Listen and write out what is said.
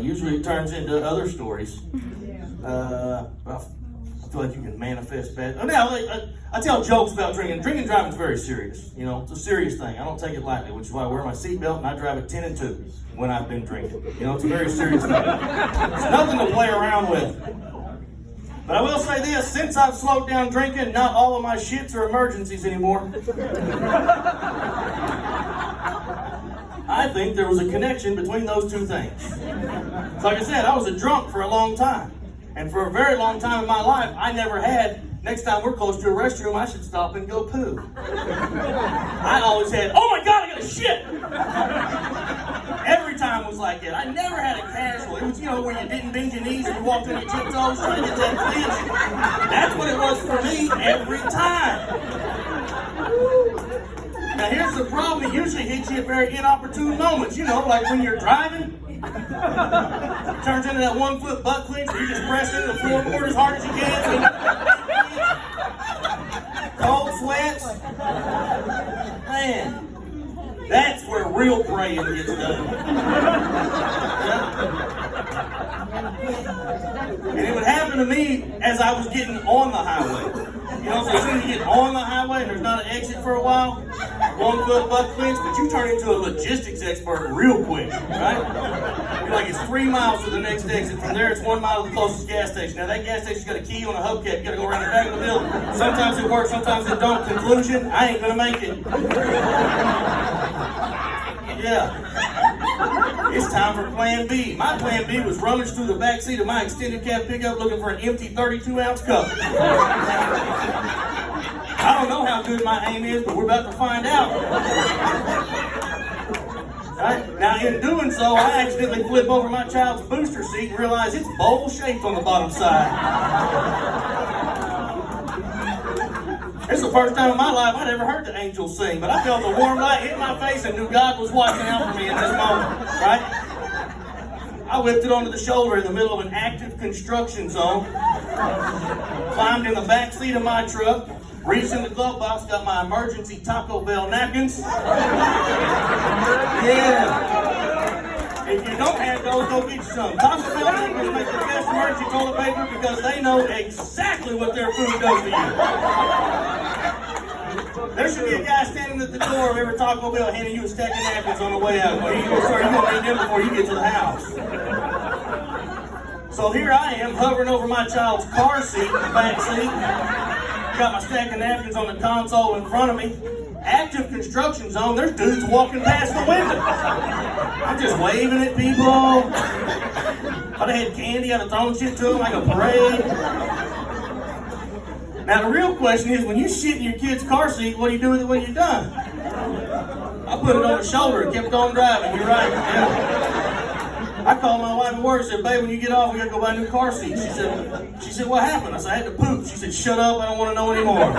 Usually it turns into other stories. I feel like you can manifest bad. Now, I tell jokes about drinking. Drinking and driving is very serious. You know, it's a serious thing. I don't take it lightly, which is why I wear my seatbelt and I drive at 10 and 2 when I've been drinking. You know, it's a very serious thing. It's nothing to play around with. But I will say this, since I've slowed down drinking, not all of my shits are emergencies anymore. I think there was a connection between those two things. So like I said, I was a drunk for a long time. And for a very long time in my life, I never had, next time we're close to a restroom, I should stop and go poo. I always had, oh my God, I got a shit! Every time was like that. I never had a casual. It was, you know, where you didn't bend your knees and you walked on your tiptoes trying to get that clinch. That's what it was for me every time. Now here's the problem, it usually hits you at very inopportune moments, you know, like when you're driving, turns into that 1 foot butt clinch where you just press into the floorboard as hard as you can. Cold sweats. Man, that's where real praying gets done. And it would happen to me as I was getting on the highway. You know, so as soon as you get on the highway and there's not an exit for a while, 1 foot butt clinch, but you turn into a logistics expert real quick, right? You're like, it's 3 miles to the next exit. From there, it's 1 mile to the closest gas station. Now, that gas station's got a key on a hubcap. You got to go around the back of the building. Sometimes it works, sometimes it don't. Conclusion, I ain't going to make it. Yeah. It's time for plan B. My plan B was rummage through the back seat of my extended cab pickup looking for an empty 32-ounce cup. I don't know how good my aim is, but we're about to find out. Right? Now, in doing so, I accidentally flip over my child's booster seat and realize it's bowl-shaped on the bottom side. It's the first time in my life I'd ever heard the angels sing, but I felt a warm light hit my face and knew God was watching out for me in this moment, right? I whipped it onto the shoulder in the middle of an active construction zone, climbed in the back seat of my truck, reached in the glove box, got my emergency Taco Bell napkins. Yeah. If you don't have those, go get you some. Taco Bell napkins make the best emergency toilet paper because they know exactly what their food does to you. There should be a guy standing at the door of every Taco Bell handing you a stack of napkins on the way out. Well, you're going to need them before you get to the house. So here I am, hovering over my child's car seat, the back seat. Got my stack of napkins on the console in front of me. Active construction zone, there's dudes walking past the window. I'm just waving at people. If I'd had candy, I'd have thrown shit to them like a parade. Now the real question is, when you shit in your kid's car seat, what do you do with it when you're done? I put it on the shoulder and kept on driving, you're right. Yeah. I called my wife at work and said, babe, when you get off, we gotta go buy a new car seat. She said, what happened? I said, I had to poop. She said, shut up, I don't want to know anymore.